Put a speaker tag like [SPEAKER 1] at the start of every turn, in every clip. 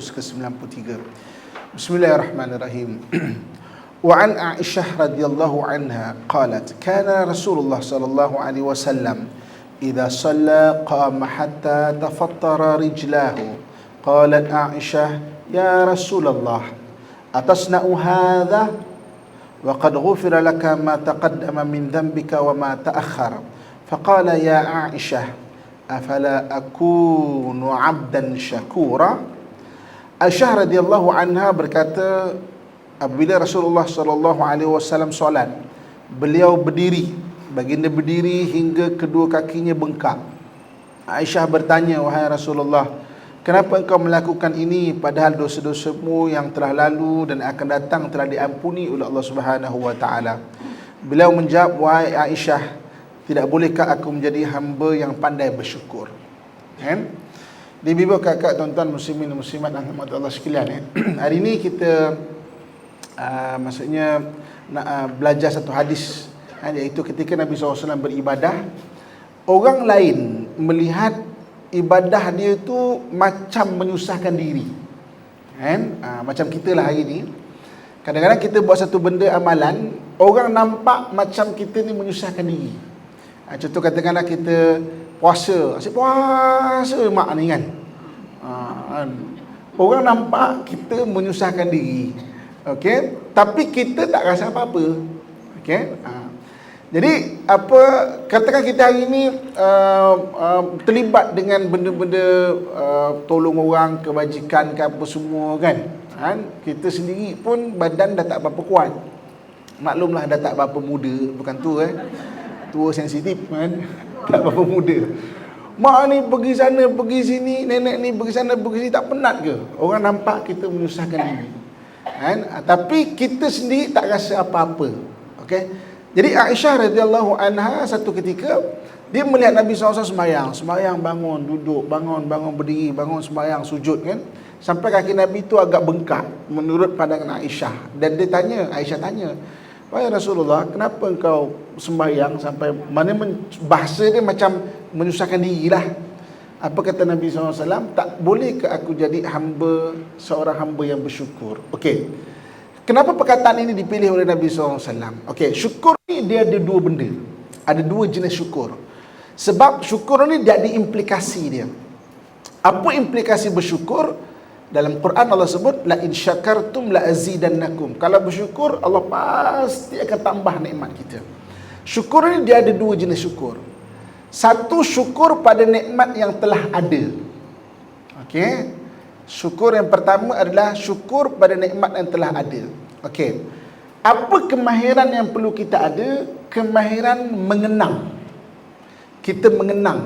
[SPEAKER 1] ke-93. Bismillahirrahmanirrahim. Wa an Aisyah radhiyallahu anha qalat kana Rasulullah sallallahu alaihi wasallam idza shalla qama hatta tafattara rijlahu. Qalat Aisyah ya Rasulullah atasna'u hadha wa qad ghufira laka ma taqaddama min dhanbika wa ma ta'akhkhara. Faqala ya Aisyah afala akunu 'abdan syakura. Aisyah radhiyallahu anha berkata, apabila Rasulullah sallallahu alaihi wasallam solat, beliau berdiri, baginda berdiri hingga kedua kakinya bengkak. Aisyah bertanya, wahai Rasulullah, kenapa engkau melakukan ini padahal dosa-dosamu yang telah lalu dan akan datang telah diampuni oleh Allah Subhanahu wa taala? Beliau menjawab, wahai Aisyah, tidak bolehkah aku menjadi hamba yang pandai bersyukur? Kan? Ibu kakak, tuan-tuan muslimin dan muslimat yang rahmat Allah sekalian, hari ini kita maksudnya nak belajar satu hadis, iaitu ketika Nabi SAW beribadah, orang lain melihat ibadah dia tu macam menyusahkan diri, kan? Macam kita lah hari ni, kadang-kadang kita buat satu benda amalan, orang nampak macam kita ni menyusahkan diri. Contoh katakanlah kita puasa, asyik puasa mak ni kan. Orang nampak kita menyusahkan diri. Okey, tapi kita tak rasa apa-apa. Okey. Jadi apa, katakan kita hari ni terlibat dengan benda-benda tolong orang, kebajikan ke apa semua kan. Kita sendiri pun badan dah tak berapa kuat. Maklumlah dah tak berapa muda, bukan tua tua sensitif kan. Tak berapa muda. Mak ni pergi sana, pergi sini, nenek ni pergi sana, pergi sini, tak penat ke? Orang nampak kita menyusahkan diri. Kan? Tapi kita sendiri tak rasa apa-apa. Okey. Jadi Aisyah radhiyallahu anha satu ketika dia melihat Nabi SAW sembahyang, bangun, duduk, bangun, berdiri, bangun, sembahyang, sujud kan. Sampai kaki Nabi tu agak bengkak menurut pandangan Aisyah. Dan Aisyah tanya, wahai Rasulullah, kenapa engkau sembahyang sampai mana bahasa dia macam menyusahkan diri lah. Apa kata Nabi SAW? Tak boleh ke aku jadi seorang hamba yang bersyukur? Okey. Kenapa perkataan ini dipilih oleh Nabi SAW? Okey, syukur ni dia ada dua benda. Ada dua jenis syukur. Sebab syukur ni dia ada implikasi dia. Apa implikasi bersyukur? Dalam Quran Allah sebut, la in syakartum la azidannakum. Kalau bersyukur, Allah pasti akan tambah nikmat kita. Syukur ni dia ada dua jenis syukur. Satu, syukur pada nikmat yang telah ada. Okey. Syukur yang pertama adalah syukur pada nikmat yang telah ada. Okey. Apa kemahiran yang perlu kita ada? Kemahiran mengenang. Kita mengenang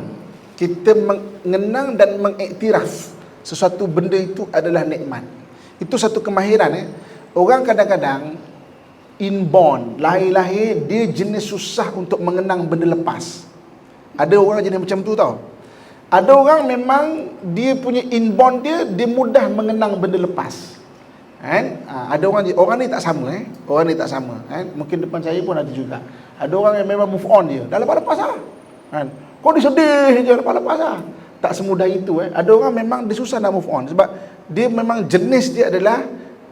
[SPEAKER 1] dan mengiktiraf sesuatu benda itu adalah nikmat. Itu satu kemahiran. Orang kadang-kadang inborn, lahir-lahir dia jenis susah untuk mengenang benda lepas. Ada orang jenis macam tu tau. Ada orang memang dia punya inborn dia mudah mengenang benda lepas. Kan? Ada orang ni tak sama Orang ni tak sama. Mungkin depan saya pun ada juga. Ada orang yang memang move on dia. Dah lepas-lepas lah. Kan? Kau dia sedih je lepas-lepas lah. Tak semudah itu. Ada orang memang dia susah nak move on sebab dia memang jenis dia adalah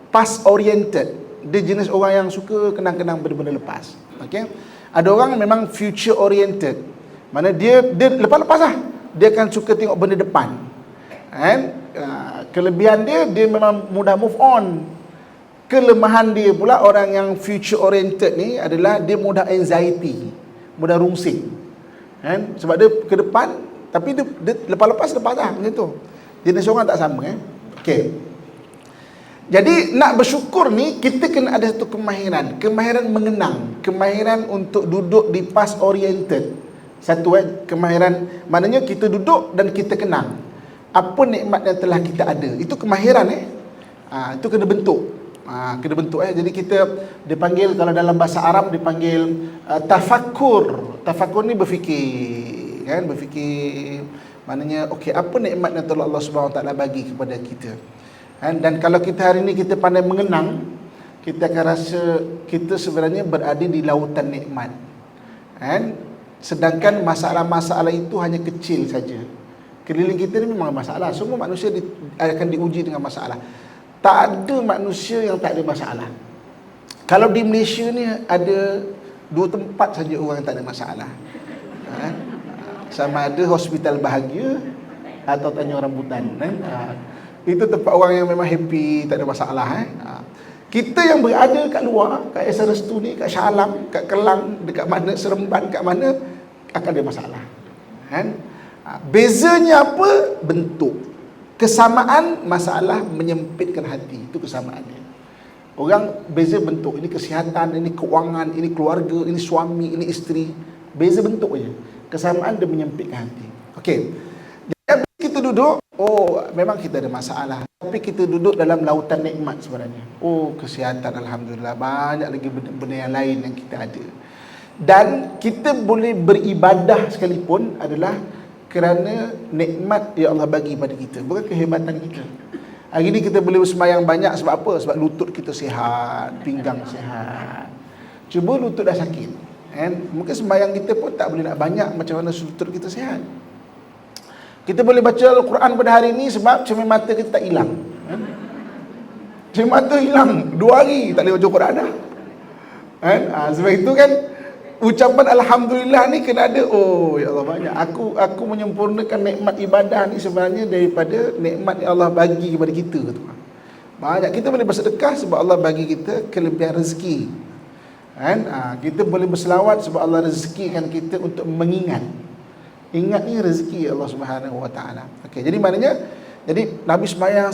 [SPEAKER 1] past oriented. Dia jenis orang yang suka kenang-kenang benda-benda lepas. Okey. Ada orang memang future oriented. Mana dia lepas-lepas lah. Dia akan suka tengok benda depan. Kan? Kelebihan dia memang mudah move on. Kelemahan dia pula orang yang future oriented ni adalah dia mudah anxiety, mudah rungsing. Kan? Sebab dia ke depan, tapi dia lepas-lepas lah macam tu. Jenis orang tak sama. Okey. Jadi nak bersyukur ni kita kena ada satu kemahiran mengenang, kemahiran untuk duduk di past oriented. Satu kemahiran, maknanya kita duduk dan kita kenang apa nikmat yang telah kita ada. Itu kemahiran itu kena bentuk. Jadi kita dipanggil, kalau dalam bahasa Arab dipanggil tafakkur. Tafakkur ni berfikir, kan? Berfikir maknanya okey, apa nikmat yang telah Allah Subhanahu Wa Taala bagi kepada kita. Dan kalau kita hari ni kita pandai mengenang, kita akan rasa kita sebenarnya berada di lautan nikmat. Sedangkan masalah-masalah itu hanya kecil saja. Keliling kita ni memang masalah. Semua manusia akan diuji dengan masalah. Tak ada manusia yang tak ada masalah. Kalau di Malaysia ni ada 2 tempat saja orang yang tak ada masalah. Sama ada hospital bahagia atau Tanjung Rambutan. Itu tempat orang yang memang happy, tak ada masalah. Kita yang berada kat luar, kat Esa Restu ni, kat Shah Alam, kat Kelang, dekat mana, Seremban, kat mana, akan ada masalah. Bezanya apa? Bentuk. Kesamaan masalah menyempitkan hati. Itu kesamaannya. Orang beza bentuk. Ini kesihatan, ini keuangan, ini keluarga, ini suami, ini isteri. Beza bentuk je. Kesamaan dia menyempitkan hati. Okey. Jadi kita duduk, memang kita ada masalah. Tapi kita duduk dalam lautan nikmat sebenarnya. Kesihatan, alhamdulillah. Banyak lagi benda-benda yang lain yang kita ada. Dan kita boleh beribadah sekalipun adalah kerana nikmat yang Allah bagi pada kita, bukan kehebatan kita. Hari ni kita boleh bersemayang banyak sebab apa? Sebab lutut kita sihat, pinggang sihat. Cuba lutut dah sakit, mungkin sembahyang kita pun tak boleh nak banyak macam mana lutut kita sihat. Kita boleh baca Al-Quran pada hari ni sebab cermin mata kita tak hilang. Cermin mata hilang 2 hari tak boleh baca Quran dah. Sebab itu kan ucapan alhamdulillah ni kena ada. Ya Allah, banyak aku menyempurnakan nikmat ibadah ni sebenarnya daripada nikmat yang Allah bagi kepada kita tu. Banyak kita boleh bersedekah sebab Allah bagi kita kelebihan rezeki. Kita boleh berselawat sebab Allah rezekikan kita untuk mengingat. Ingat ni rezeki Allah Subhanahu Wa Taala. Okey, jadi maknanya Nabi sembahyang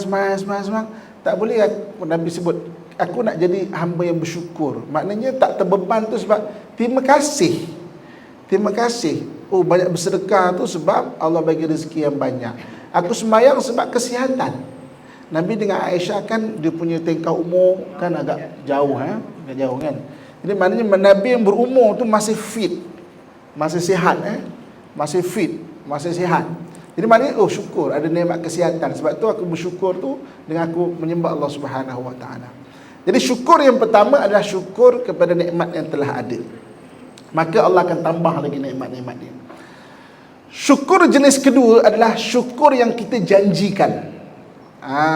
[SPEAKER 1] tak boleh Nabi sebut aku nak jadi hamba yang bersyukur. Maknanya tak terbeban tu sebab terima kasih. Terima kasih. Banyak bersedekah tu sebab Allah bagi rezeki yang banyak. Aku sembahyang sebab kesihatan. Nabi dengan Aisyah kan dia punya tingkah umur kan agak jauh agak jauh kan. Jadi maknanya Nabi yang berumur tu masih fit. Masih sihat masih fit, masih sihat. Jadi maknanya syukur ada nikmat kesihatan. Sebab tu aku bersyukur tu dengan aku menyembah Allah Subhanahu Wa Taala. Jadi syukur yang pertama adalah syukur kepada nikmat yang telah ada. Maka Allah akan tambah lagi nikmat-nikmat dia. Syukur jenis kedua adalah syukur yang kita janjikan.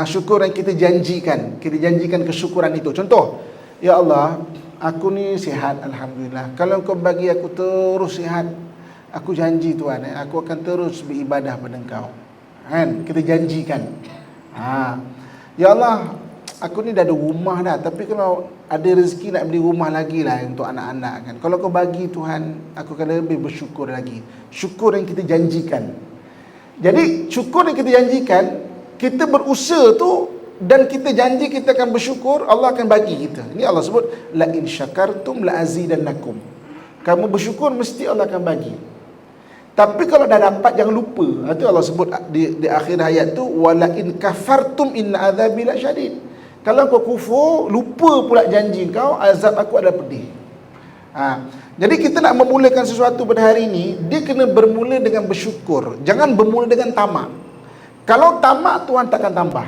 [SPEAKER 1] Syukur yang kita janjikan. Kita janjikan kesyukuran itu. Contoh, ya Allah, aku ni sihat alhamdulillah. Kalau kau bagi aku terus sihat, aku janji Tuhan, aku akan terus beribadah pada Engkau. Kita janjikan. Ya Allah, aku ni dah ada rumah dah, tapi kalau ada rezeki nak beli rumah lagi lah untuk anak-anak kan. Kalau kau bagi Tuhan, aku akan lebih bersyukur lagi. Syukur yang kita janjikan. Jadi syukur yang kita janjikan, kita berusaha tu dan kita janji kita akan bersyukur, Allah akan bagi kita. Ini Allah sebut la in syakartum la azidannakum. Kamu bersyukur mesti Allah akan bagi. Tapi kalau dah dapat jangan lupa. Itu Allah sebut di akhir ayat tu wala in kafartum inna azabi lasyadid. Kalau kau kufur, lupa pula janji kau, azab aku adalah pedih. Jadi kita nak memulakan sesuatu pada hari ini, dia kena bermula dengan bersyukur. Jangan bermula dengan tamak. Kalau tamak, Tuhan takkan tambah.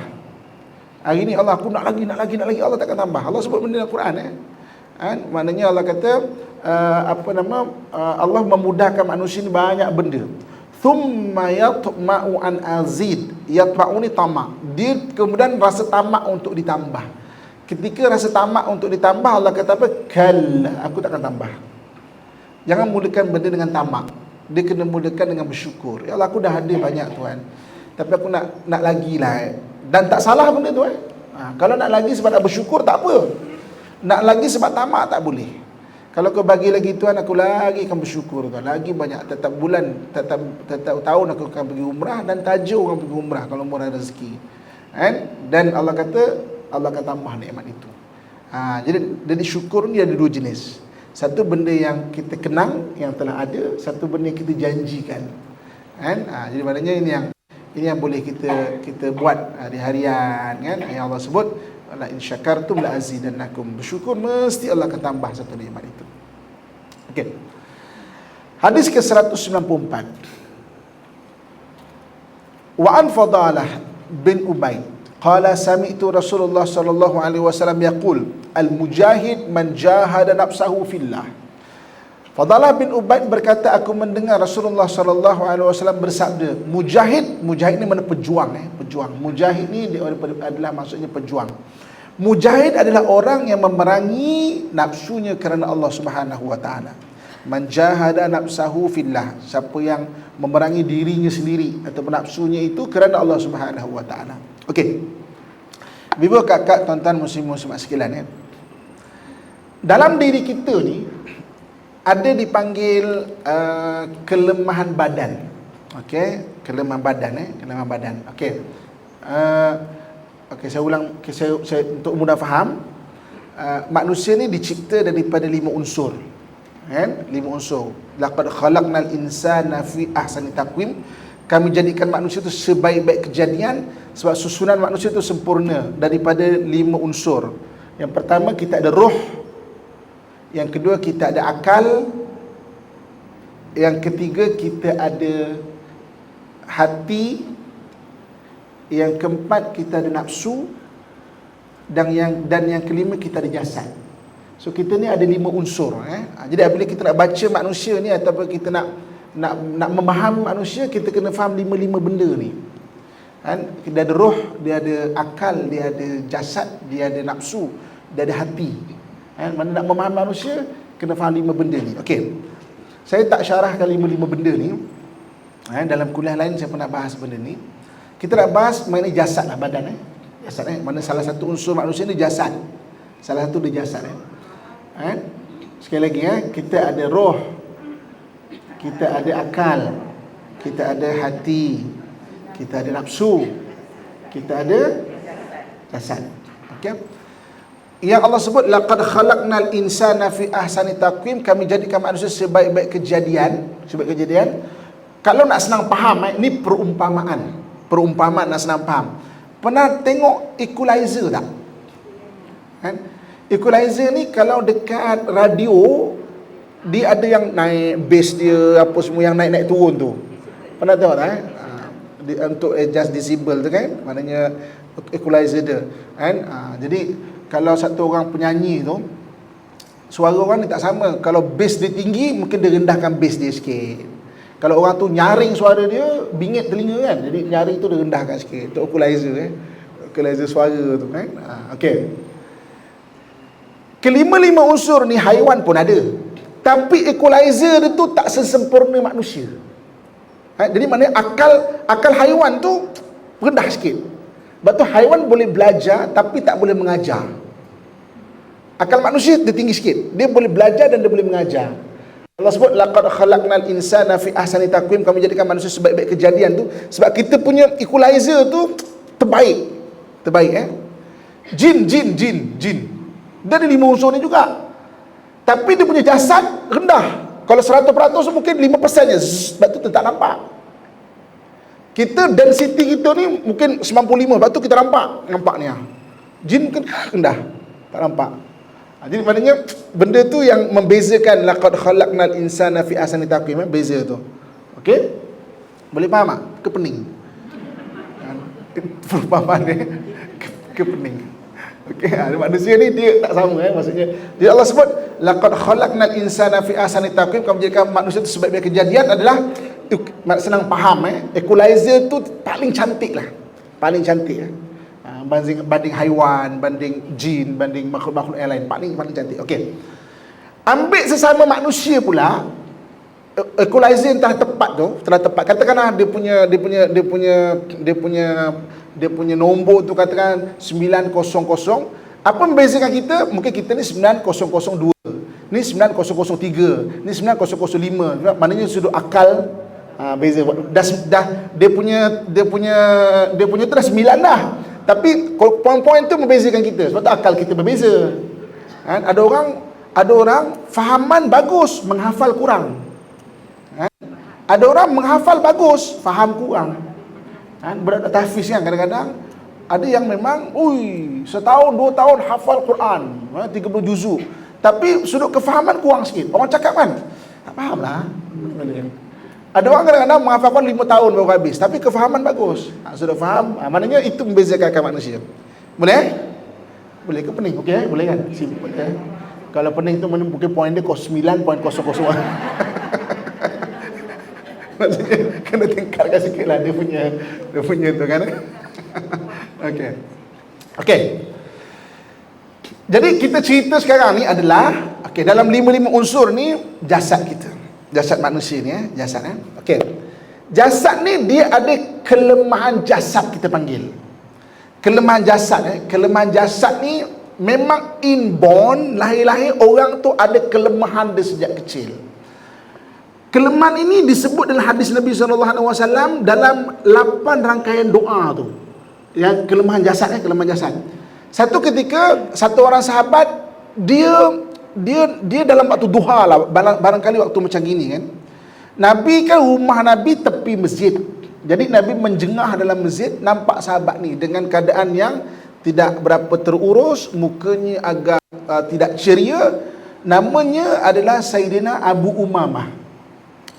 [SPEAKER 1] Hari ini Allah, aku nak lagi, Allah takkan tambah. Allah sebut benda dalam Quran. Maknanya Allah kata, Allah memudahkan manusia ni banyak benda. Thumma yatma'u an azid. Yatma'u ni tamak. Dia kemudian rasa tamak untuk ditambah. Ketika rasa tamak untuk ditambah, Allah kata apa? Kalla, aku takkan tambah. Jangan mulakan benda dengan tamak. Dia kena mulakan dengan bersyukur. Ya Allah, aku dah ada banyak Tuhan, tapi aku nak lagi lah. Dan tak salah benda tu kalau nak lagi sebab nak bersyukur tak apa. Nak lagi sebab tamak tak boleh. Kalau kau bagi lagi Tuhan, aku lagi akan bersyukur Tuhan. Lagi banyak, tetap bulan, tetap tahun aku akan pergi umrah dan tajuk orang pergi umrah kalau murah rezeki. Dan Allah kata, Allah akan tambah nikmat itu. Jadi syukur ni ada 2 jenis. Satu benda yang kita kenang, yang telah ada. Satu benda yang kita janjikan. Jadi maknanya ini yang boleh kita buat di harian kan. Yang Allah sebut la in syakartum la azidannakum. Bersyukur mesti Allah akan tambah satu nikmat itu. Okey. Hadis ke-194. Wa an Fadalah bin Ubayd qala sami'tu Rasulullah sallallahu alaihi wasallam yaqul al mujahid man jahada nafsahu fillah Fadalah bin Ubaid berkata, aku mendengar Rasulullah sallallahu alaihi wasallam bersabda, mujahid ni mana pejuang, pejuang. Mujahid ni adalah maksudnya pejuang. Mujahid adalah orang yang memerangi nafsunya kerana Allah Subhanahu wa taala. Man jahada nafsahu fillah, siapa yang memerangi dirinya sendiri atau nafsunya itu kerana Allah Subhanahu wa taala. Okey. Bibu kakak, tuan-tuan muslim-muslimat sekalian, dalam diri kita ni ada dipanggil kelemahan badan. Okey, kelemahan badan, kelemahan badan. Okey. Okey, saya ulang, saya untuk mudah faham. Manusia ni dicipta daripada 5 unsur. Kan? 5 unsur. Laqad khalaqnal insana fi ahsani taqwim. Kami jadikan manusia itu sebaik-baik kejadian sebab susunan manusia itu sempurna daripada 5 unsur. Yang pertama, kita ada roh. Yang kedua, kita ada akal. Yang ketiga, kita ada hati. Yang keempat, kita ada nafsu. Dan yang kelima, kita ada jasad. So kita ni ada 5 unsur. Jadi apabila kita nak baca manusia ni ataupun kita nak memahami manusia, kita kena faham 5 benda ni. Kan? Dia ada roh, dia ada akal, dia ada jasad, dia ada nafsu, dia ada hati. Mana nak memahami manusia, kena faham 5 benda ni. Okey. Saya tak syarahkan 5 benda ni. Dalam kuliah lain saya pernah bahas benda ni. Kita nak bahas mengenai jasad lah, badan. Jasad, mana salah satu unsur manusia ni jasad. Salah satu dia jasad. Sekali lagi, kita ada roh, kita ada akal, kita ada hati, kita ada nafsu, kita ada jasad. Okey. Yang Allah sebut, laqad khalaqnal insana fi ahsani taqwim, kami jadikan manusia sebaik-baik kejadian. Kalau nak senang faham, ni perumpamaan nak senang faham. Pernah tengok equalizer tak? Equalizer ni kalau dekat radio, dia ada yang naik bass dia, apa semua yang naik turun tu. Pernah tengok tak? Untuk adjust decibel tu kan, maknanya equalizer dia. Jadi kalau satu orang penyanyi tu, suara orang ni tak sama. Kalau bass dia tinggi, mungkin dia rendahkan bass dia sikit. Kalau orang tu nyaring suara dia, bingit telinga kan, jadi nyaring tu dia rendahkan sikit. Itu equalizer, equalizer suara tu kan. Okey. Kelima-lima unsur ni haiwan pun ada, tapi equalizer dia tu tak sesempurna manusia. Jadi maknanya akal haiwan tu rendah sikit. Sebab tu haiwan boleh belajar tapi tak boleh mengajar. Akal manusia dia tinggi sikit, dia boleh belajar dan dia boleh mengajar. Allah sebut laqad khalaqnal insana fi ahsani taqwim, kami jadikan manusia sebaik-baik kejadian tu sebab kita punya equalizer tu terbaik. Jin. Dia ada 5 unsur ni juga. Tapi dia punya jasad rendah. Kalau 100% mungkin 5% je. Sebab tu tak nampak. Kita density kita ni mungkin 95, sebab tu kita nampak ni. Jin kan rendah, tak nampak. Jadi maknanya benda tu yang membezakan laqad khalaqnal insana fi ahsani taqwim, beza tu. Okey? Boleh faham tak? Ke pening? Perumpamaan ni ke pening. Okey, manusia ni dia tak sama maksudnya. Jadi Allah sebut laqad khalaqnal insana fi ahsani taqwim, kami jadikan manusia tu sebaik-baik kejadian adalah senang faham equalizer tu paling cantik lah. Paling cantik banding haiwan, banding jin, banding makhluk-makhluk yang lain, paling cantik. Okey. Ambil sesama manusia pula, equalizer yang telah tepat. Katakanlah dia punya nombor tu katakan 900. Apa membezakan kita? Mungkin kita ni 9002, ni 9003, ni 9005. Maknanya sudut akal beza. Dah dia punya tu dah 9 dah. Tapi poin-poin tu membezakan kita. Sebab tu akal kita berbeza. Ada orang fahaman bagus, menghafal kurang. Ada orang menghafal bagus, faham kurang. Berat tahfiz kan kadang-kadang. Ada yang memang, setahun 2 tahun hafal Quran, 30 juzuk. Tapi sudut kefahaman kurang sikit. Orang cakap kan, tak faham lah. Ada orang kadang-kadang menghafalkan 5 tahun baru habis, tapi kefahaman bagus. Sudah faham, maknanya itu membezakan manusia. Boleh? Boleh ke pening? Okey, boleh kan? Simple. Kalau pening tu mungkin poin dia 9.00. Maksudnya kena tingkatkan sikit lah dia punya tu kan. Okey. Jadi kita cerita sekarang ni adalah dalam 5 unsur ni jasad kita. Jasad manusia ni jasad Okey. Jasad ni dia ada kelemahan jasad, kita panggil. Kelemahan jasad ni memang inborn, lahir-lahir orang tu ada kelemahan dia sejak kecil. Kelemahan ini disebut dalam hadis Nabi SAW dalam 8 rangkaian doa tu. Yang kelemahan jasad Satu ketika satu orang sahabat dia dalam waktu duha lah, barangkali waktu macam gini kan. Nabi kan rumah Nabi tepi masjid. Jadi Nabi menjengah dalam masjid, nampak sahabat ni dengan keadaan yang tidak berapa terurus, mukanya agak tidak ceria. Namanya adalah Sayyidina Abu Umamah.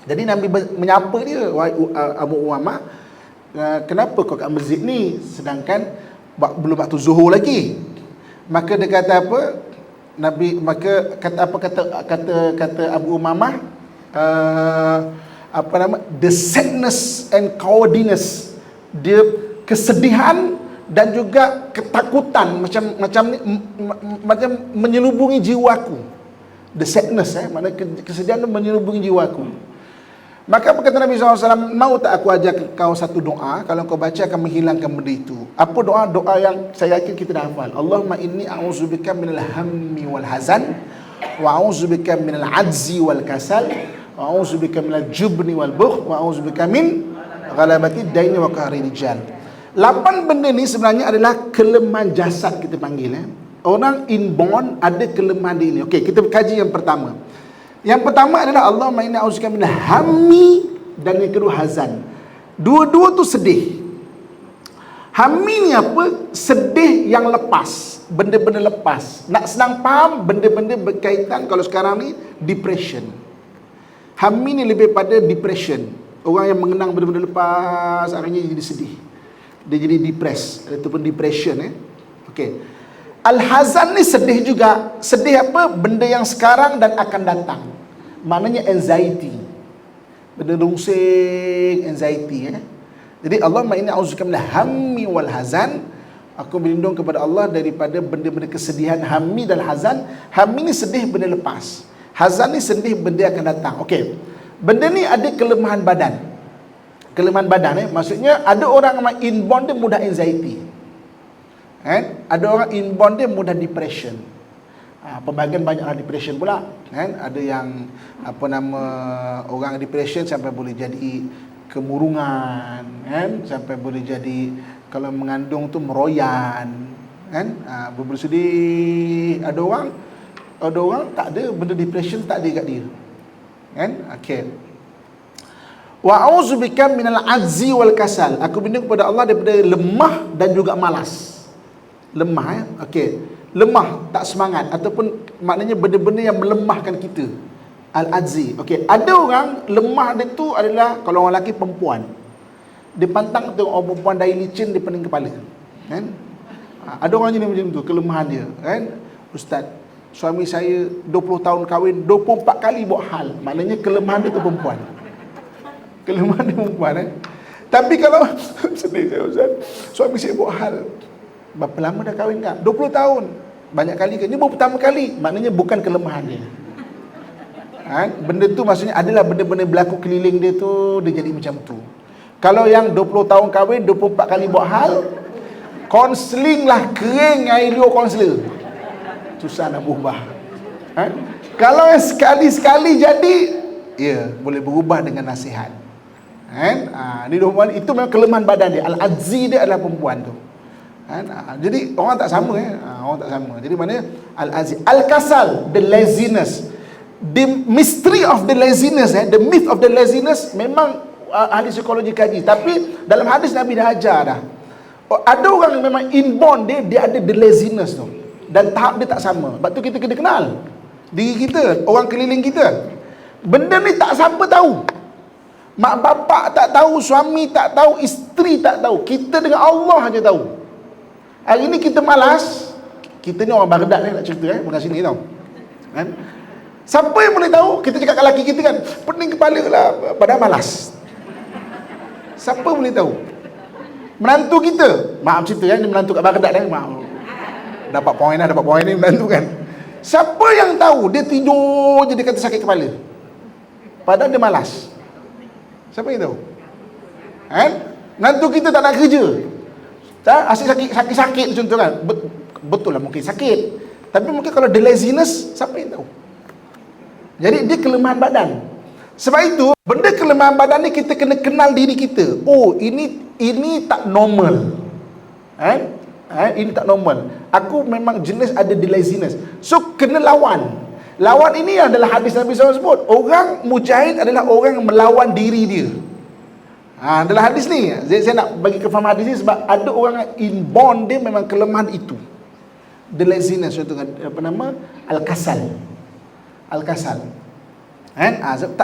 [SPEAKER 1] Jadi Nabi menyapa dia, "Wahai Abu Umamah, kenapa kau kat masjid ni sedangkan belum waktu zuhur lagi?" Maka dia kata apa? Kata Abu Umamah, the sadness and cowardice, dia kesedihan dan juga ketakutan macam menyelubungi jiwaku. The sadness maknanya kesedihan itu menyelubungi jiwaku. Maka berkata Nabi SAW, "Mau tak aku ajak kau satu doa, kalau kau baca akan menghilangkan benda itu." Apa doa? Doa yang saya yakin kita dah hafal. Allahumma inni a'udzubika minal hammi wal hazan, wa a'udzubika minal ajzi wal kasal, wa a'udzubika minal jubni wal bukh, wa a'udzubika min ghalabati daini wa qahri rijal. 8 benda ni sebenarnya adalah kelemahan jasad, kita panggil. Orang inborn ada kelemahan di ini. Okey, kita kaji yang pertama. Yang pertama adalah Allahumma inni a'udzubika minal hammi, dan yang kedua hazan. Dua-dua tu sedih. Hammi ni apa? Sedih yang lepas, benda-benda lepas. Nak senang faham, benda-benda berkaitan kalau sekarang ni depression. Hammi ni lebih pada depression. Orang yang mengenang benda-benda lepas akhirnya jadi sedih. Dia jadi depressed ataupun depression. Okey. Al-hazan ni sedih juga. Sedih apa? Benda yang sekarang dan akan datang. Maknanya anxiety. Benda rungsing, anxiety. Jadi Allahumma inni a'udzubika minal hammi wal hazan. Aku berlindung kepada Allah daripada benda-benda kesedihan, hammi dan hazan. Hammi ni sedih benda lepas. Hazan ni sedih benda akan datang. Okey. Benda ni ada kelemahan badan. Kelemahan badan maksudnya ada orang yang inborn dia mudah anxiety. Ada orang inborn dia mudah depression. Pembahagian banyaklah depression pula. Ada yang orang depression sampai boleh jadi kemurungan, sampai boleh jadi kalau mengandung tu meroyan, bersedih. Ada orang tak ada benda depression, tak ada kat dia. Okey. Wa a'udzubika minal ajzi wal kasal. Aku berlindung kepada Allah daripada lemah dan juga malas. Lemah okey. Lemah, tak semangat, ataupun maknanya benda-benda yang melemahkan kita. Al-ajzi. Okey, ada orang lemah dia tu adalah kalau orang lelaki perempuan. Dia pantang tengok orang perempuan dai licin, dia pening kepala. Ada orang jenis macam tu, kelemahan dia. Ustaz, suami saya 20 tahun kahwin, 24 kali buat hal. Maknanya kelemahan dia tu perempuan. Kelemahan dia perempuan. Tapi kalau sedih saya, Ustaz, suami saya buat hal. Berapa lama dah kahwin kak? 20 tahun. Banyak kali ke? Ini baru pertama kali. Maknanya bukan kelemahan dia. Benda tu maksudnya adalah benda-benda berlaku keliling dia tu, dia jadi macam tu. Kalau yang 20 tahun kahwin, 24 kali buat hal, konseling lah, kering air liur konselor. Susah nak berubah. Kalau yang sekali-sekali jadi, ya, boleh berubah dengan nasihat. Itu memang kelemahan badan dia. Al-ajzi dia adalah perempuan tu. Jadi orang tak sama. Orang tak sama. Jadi maknanya al-azzi, al-kasal, the laziness, the mystery of the laziness, the myth of the laziness, memang ahli psikologi kaji. Tapi dalam hadis Nabi dah ajar dah. Ada orang yang memang inborn dia ada the laziness tu, dan tahap dia tak sama. Sebab tu kita kena kenal diri kita, orang keliling kita. Benda ni tak siapa tahu. Mak bapak tak tahu, suami tak tahu, isteri tak tahu. Kita dengan Allah aja tahu. Hari ni kita malas. Kita ni orang Baghdad nak cerita bukan sini tau. Kan? Siapa yang boleh tahu? Kita cakap kat laki kita kan, pening kepala lah, padahal malas. Siapa boleh tahu? Menantu kita, maaf cerita kan, menantu kat Baghdad kan, maaf. Dapat poin ni menantu kan. Siapa yang tahu dia tidur je dia kata sakit kepala, padahal dia malas? Siapa yang tahu? Kan? Menantu kita tak nak kerja, asyik sakit contoh kan. Betul lah mungkin sakit, tapi mungkin kalau dia laziness, siapa yang tahu? Jadi dia kelemahan badan. Sebab itu benda kelemahan badan ni kita kena kenal diri kita. Oh, ini tak normal. Ini tak normal. Aku memang jenis ada di laziness. So kena lawan. Lawan ini adalah hadis Nabi SAW sebut. Orang mujahid adalah orang yang melawan diri dia. Adalah hadis ni. Saya nak bagi kefahaman hadis ni sebab ada orang yang inborn dia memang kelemahan itu. The laziness, contoh apa nama? Al-kasal.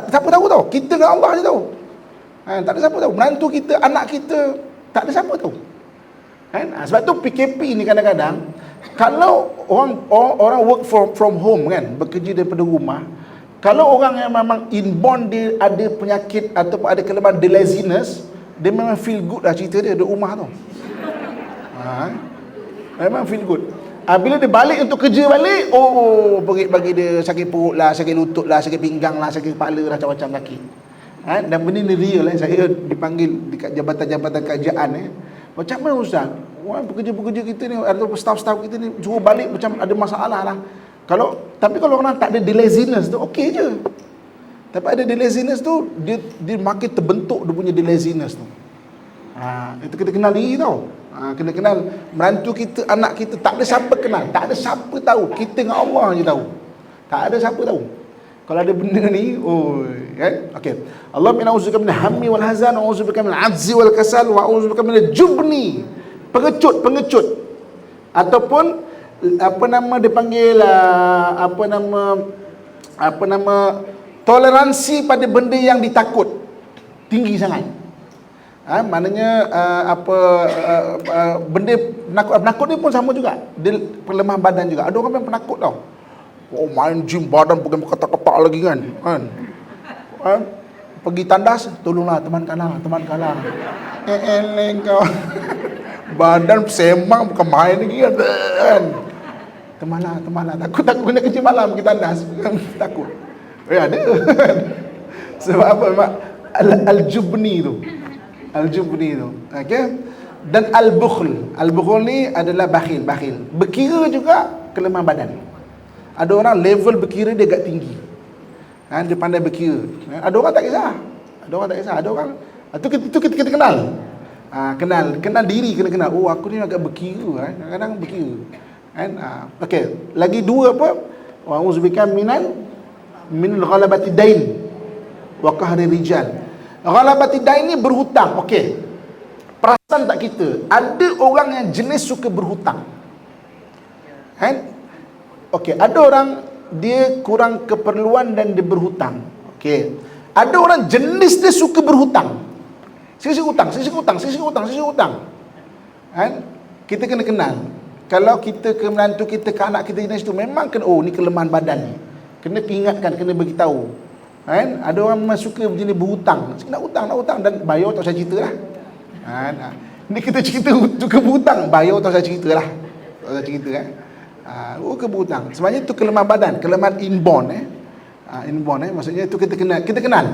[SPEAKER 1] Siapa tahu tau? Kita dengan Allah je tahu. Tak ada siapa tahu. Menantu kita, anak kita, tak ada siapa tahu. Sebab tu PKP ni kadang-kadang kalau orang work from home kan, bekerja daripada rumah, kalau orang yang memang inborn dia ada penyakit ataupun ada kelemahan the laziness, dia memang feel good lah cerita dia duduk rumah tu. Memang feel good. Bila dia balik untuk kerja balik, perit bagi dia sakit perut lah, sakit lutut lah, sakit pinggang lah, sakit kepala lah, macam-macam kaki. Dan benda ni real saya dipanggil dekat jabatan-jabatan kerajaan macam mana Ustaz? Pekerja-pekerja kita ni atau staff-staff kita ni suruh balik macam ada masalah lah. Tapi kalau orang tak ada the laziness tu, okey je. Tapi ada the laziness tu, dia makin terbentuk dia punya the laziness tu. Itu kita kenal diri tau. Kena kenal menantu kita, anak kita, tak ada siapa kenal, tak ada siapa tahu, kita dengan Allah je tahu. Tak ada siapa tahu. Kalau ada benda ni, kan? Okey. Allah mina'udzubika min hammi wal hazan, wa a'udzubika min ajzi wal kasal, wa a'udzubika min jubni. Pengecut. Ataupun apa nama dipanggil apa nama toleransi pada benda yang ditakut tinggi sangat. Maknanya benda penakut ni pun sama juga. Dia perlemah badan juga. Ada orang yang penakut tau. Main gym badan bukan ketak-ketak lagi kan. Pergi tandas, tolonglah teman kalah. Kau. Badan semang bukan main lagi kan. Temanlah. Takut kena kerja malam pergi tandas. Takut. Ada. Sebab apa? Al-jubni tu. Okey. Dan al-bukhl ni adalah bakhil. Berkira juga kelemahan badan. Ada orang level berkira dia agak tinggi. Dia pandai berkira. Ada orang tak kisah. Ada orang itu kita kenal. Kenal diri, kena kenal. Aku ni agak berkira. Kadang-kadang berkira. Okey, lagi dua apa? Wa uzbika min ghalabati dain wa qahri rijal. Ghalabati dain ni berhutang. Okey. Perasan tak kita? Ada orang yang jenis suka berhutang. Okey, ada orang dia kurang keperluan dan dia berhutang. Okey. Ada orang jenis dia suka berhutang. Sisi hutang. Kita kena kenal. Kalau kita ke menantu kita, ke anak kita jenis tu, memang kena, ni kelemahan badan ni. Kena ingatkan, kena bagi tahu. Ada orang memang suka jenis berhutang. Nak hutang dan bayar tak usah cerita lah. Ni kita cerita suka berhutang, bayar tak usah cerita lah. Ke berhutang. Sebenarnya itu kelemahan badan, kelemahan inborn. Maksudnya itu kita kenal.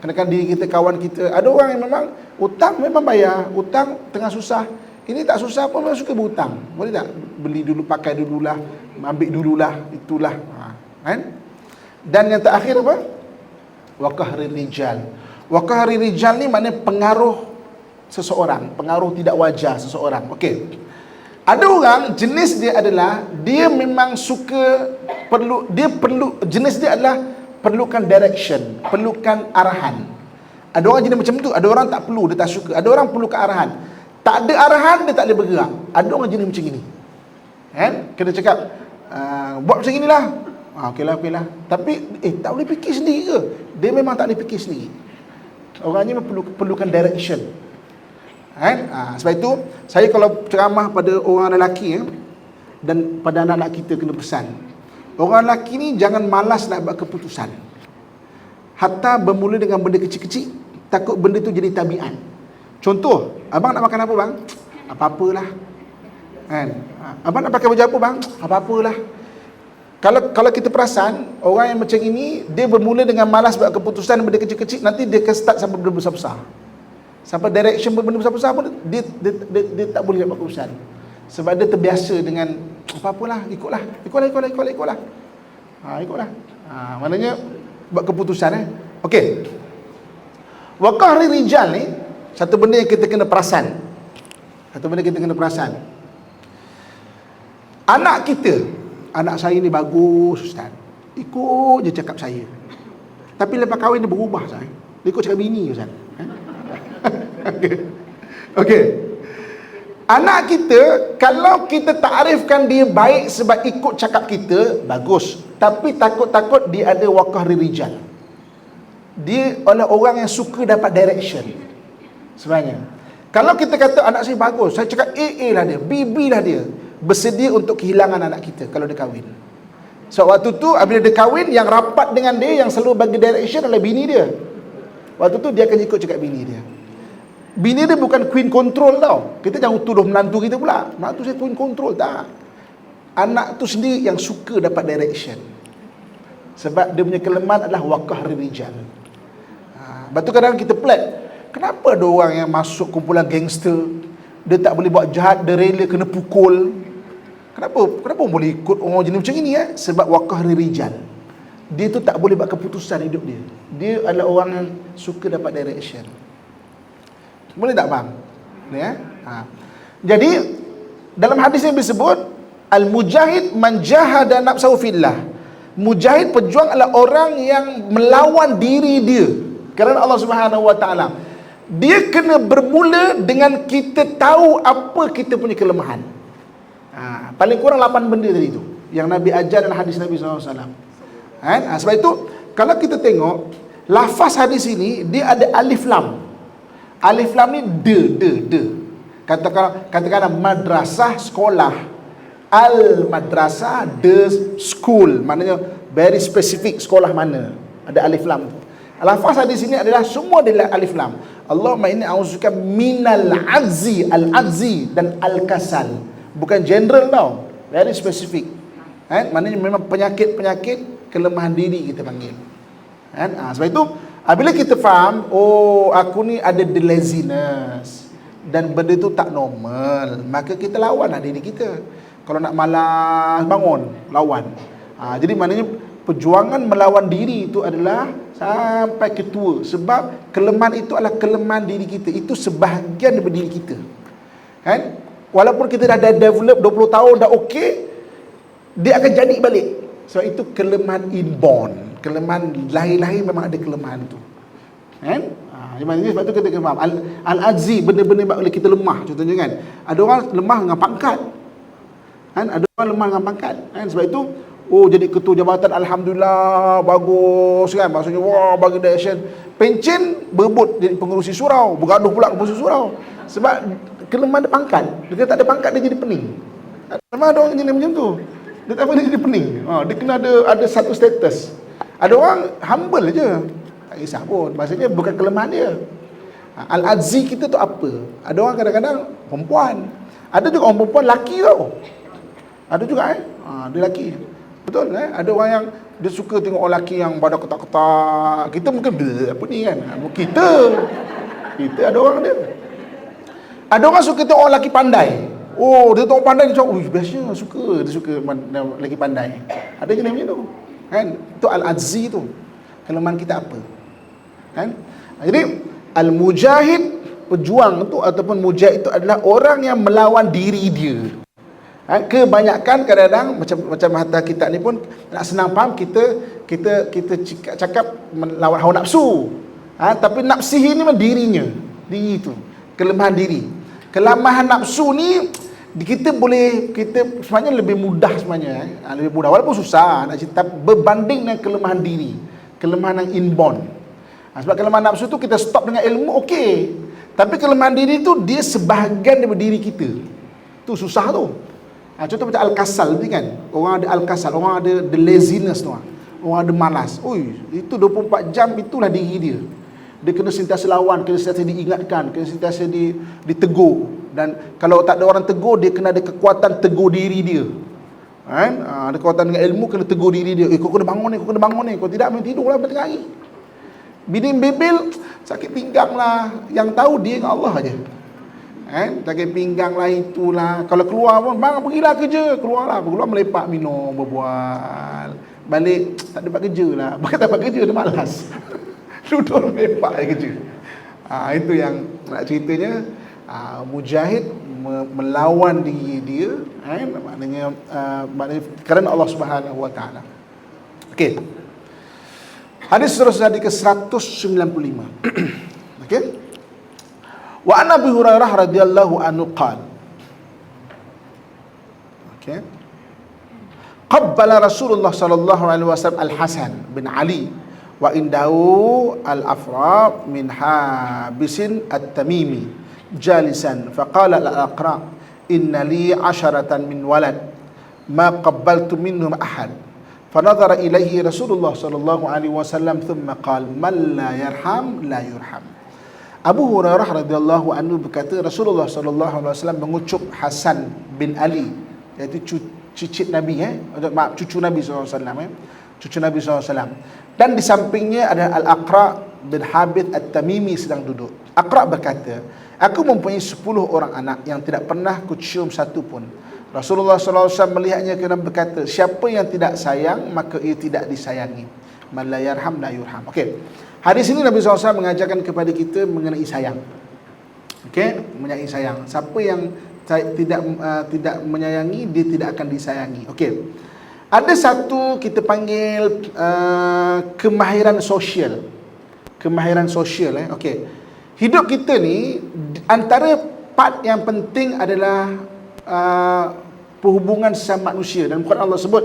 [SPEAKER 1] Kenakan diri kita, kawan kita. Ada orang yang memang hutang memang bayar, hutang tengah susah. Ini tak susah pun memang suka berhutang. Boleh tak? Beli dulu, pakai dululah, ambil dululah, itulah. Dan yang terakhir apa? Wa qahri rijal. Wa qahri rijal ni maknanya pengaruh seseorang, pengaruh tidak wajar seseorang. Okey. Ada orang jenis dia adalah dia memang suka jenis dia adalah perlukan direction, perlukan arahan. Ada orang jenis macam tu, ada orang tak perlu, dia tak suka. Ada orang perlukan arahan. Tak ada arahan dia tak boleh bergerak. Ada orang jenis macam ni. Kena cakap buat macam inilah. Okeylah. Tapi tak boleh fikir sendiri ke? Dia memang tak boleh fikir sendiri. Orangnya perlukan direction. Sebab itu saya kalau ceramah pada orang lelaki dan pada anak-anak kita kena pesan, Orang lelaki ni jangan malas nak buat keputusan. Hatta bermula dengan benda kecil-kecil, takut benda tu jadi tabiat. Contoh, abang nak makan apa bang? Apa-apalah. Kan? Abang nak pakai baju apa bang? Apa-apalah. Kalau kita perasan, orang yang macam ini, dia bermula dengan malas buat keputusan benda kecil-kecil, nanti dia akan start sampai benda besar-besar. Sampai direction benda besar-besar pun dia tak boleh buat keputusan. Sebab dia terbiasa dengan apa-apalah, ikutlah. Ikutlah. Maknanya buat keputusan Okey. Waqahri rijal ni satu benda yang kita kena perasan. Anak saya ni bagus ustaz. Ikut je cakap saya. Tapi lepas kahwin dia berubah ustaz. Dia ikut cakap bini ustaz. Okey. Anak kita, kalau kita takrifkan dia baik sebab ikut cakap kita, bagus. Tapi takut-takut dia ada waqahri rijal. Dia oleh orang yang suka dapat direction. Sebenarnya, kalau kita kata anak saya bagus, saya cakap AA lah dia, BB lah dia, bersedia untuk kehilangan anak kita kalau dia kahwin. So waktu tu bila dia kahwin, yang rapat dengan dia, yang selalu bagi direction adalah bini dia. Waktu tu dia akan ikut cakap bini dia. Bini dia bukan queen control tau. Kita jangan tuduh menantu kita pula, menantu saya queen control, tak. Anak tu sendiri yang suka dapat direction. Sebab dia punya kelemahan adalah waqahri rijal. Lepas tu kadang kita pelik, kenapa ada orang yang masuk kumpulan gangster, dia tak boleh buat jahat, dia rela kena pukul. Kenapa boleh ikut orang jenis macam ini Sebab waqahri rijal. Dia tu tak boleh buat keputusan hidup dia. Dia adalah orang yang suka dapat direction. Boleh tak faham? Jadi dalam hadis yang disebut, al-mujahid man jahada nafsahu fillah. Mujahid, pejuang, adalah orang yang melawan diri dia kerana Allah Subhanahu Wa Taala. Dia kena bermula dengan kita tahu apa kita punya kelemahan. Paling kurang 8 benda tadi tu yang Nabi ajar dalam hadis Nabi SAW. Sebab itu kalau kita tengok lafaz hadis ini, dia ada alif lam. Alif lam ni de. Katakanlah madrasah, sekolah. Al-madrasah, the school. Maknanya very specific sekolah mana. Ada alif lam tu. Lafaz hadis ini adalah semua adalah alif lam. Allahumma inni a'udzubika minal ajzi, al-ajzi dan al-kasal. Bukan general tau. Very specific. Maknanya memang penyakit-penyakit kelemahan diri kita panggil. Sebab itu bila kita faham, aku ni ada the laziness dan benda tu tak normal, maka kita lawanlah diri kita. Kalau nak malas bangun, lawan. Jadi maknanya perjuangan melawan diri itu adalah sampai ke tua. Sebab kelemahan itu adalah kelemahan diri kita. Itu sebahagian daripada diri kita. Walaupun kita dah develop 20 tahun, dah okey, dia akan jadi balik. Sebab itu kelemahan inborn. Kelemahan lahir-lahir memang ada kelemahan tu. Sebab tu kita kena faham. Al-ajzi, benda-benda yang boleh kita lemah. Contohnya kan, ada orang lemah dengan pangkat. Ada orang lemah dengan pangkat. Sebab itu, jadi ketua jabatan, alhamdulillah, bagus kan. Maksudnya, bagi direction. Pencen, berebut jadi pengerusi surau. Bergaduh pula pengerusi surau. Sebab kelemahan ada pangkat. Dia tak ada pangkat, dia jadi pening. Memang ada orang jenis macam tu. Dia tak boleh jadi pening. Dia kena ada satu status. Ada orang humble je, tak kisah pun. Maksudnya bukan kelemahan dia. Al-ajzi kita tu apa? Ada orang kadang-kadang perempuan. Ada juga orang perempuan laki tau. Ada juga dia laki. Betul Ada orang yang dia suka tengok orang laki yang badan ketak-ketak. Kita mungkin apa ni kan? Kita ada orang dia. Ada orang suka tengok orang laki pandai. Dia tengok pandai, dia cakap, biasanya dia suka lelaki pandai. Ada jenis macam tu. Itu al-ajzi tu. Kelemahan kita apa? Jadi al-mujahid, pejuang tu ataupun mujahid itu adalah orang yang melawan diri dia. Kebanyakan kadang-kadang macam hatta kita ni pun nak senang faham, kita cakap melawan hawa nafsu. Tapi nafsihi ni memang dirinya. Diri tu. Kelemahan diri. Kelemahan nafsu ni kita sebenarnya lebih mudah sebenarnya. Lebih mudah walaupun susah nak cerita berbanding dengan kelemahan diri, kelemahan yang inborn. Sebab kelemahan nafsu tu kita stop dengan ilmu, okey. Tapi kelemahan diri tu dia sebahagian daripada diri kita. Tu susah tu. Contoh macam al-kasal ni kan. Orang ada al-kasal, orang ada the laziness tu. Orang ada malas. Ui, itu 24 jam itulah diri dia. Dia kena sentiasa lawan, kena sentiasa diingatkan, kena sentiasa ditegur. Dan kalau tak ada orang tegur, dia kena ada kekuatan tegur diri dia. Kan? Ada kekuatan dengan ilmu, kena tegur diri dia. Kau kena bangun ni, kau kena bangun ni. Kau tidak, main tidur lah tengah hari. Bini bebel, sakit pinggang lah. Yang tahu dia dengan Allah aja. Sakit pinggang lah, itulah. Kalau keluar pun, bang pergilah kerja. Keluarlah, keluar melepak, minum, berbual. Balik, tak dapat kerja lah. Bukan tak dapat kerja, dia malas. Duduk melepak dia kerja. Itu yang nak ceritanya. Mujahid melawan diri dia, maknanya kerana Allah Subhanahu Wa Taala. Okey. Hadis seterusnya ke 195. Okey. Wa an Abi Hurairah radhiyallahu anhu qala. Okey. Qabbala Rasulullah sallallahu alaihi wasallam Al-Hasan bin Ali wa indahu al-Afra min Habisin At-Tamimi jalisan faqala al-Aqra inna li 'asharatan min walad ma qabbaltu minhum ahad fanadhara ilayhi Rasulullah sallallahu alaihi wasallam thumma qala man la yarham la yurham. Abu Hurairah radhiyallahu anhu berkata Rasulullah sallallahu alaihi wasallam mengucup Hasan bin Ali, iaitu cicit Nabi, cucu Nabi sallallahu alaihi wasallam, cucu Nabi sallallahu alaihi wasallam. Dan di sampingnya ada Al-Aqra bin Habith At-Tamimi sedang duduk. Aqra berkata, aku mempunyai 10 orang anak yang tidak pernah kucium satu pun. Rasulullah SAW melihatnya kena berkata, siapa yang tidak sayang maka ia tidak disayangi. Man la yarham la yurham. Okey. Hadis ini Nabi SAW mengajarkan kepada kita mengenai sayang. Okey, mengenai sayang. Siapa yang tidak menyayangi, dia tidak akan disayangi. Okey. Ada satu kita panggil kemahiran sosial. Kemahiran sosial. Okey. Hidup kita ni, antara part yang penting adalah perhubungan sesama manusia. Dan Quran Allah sebut,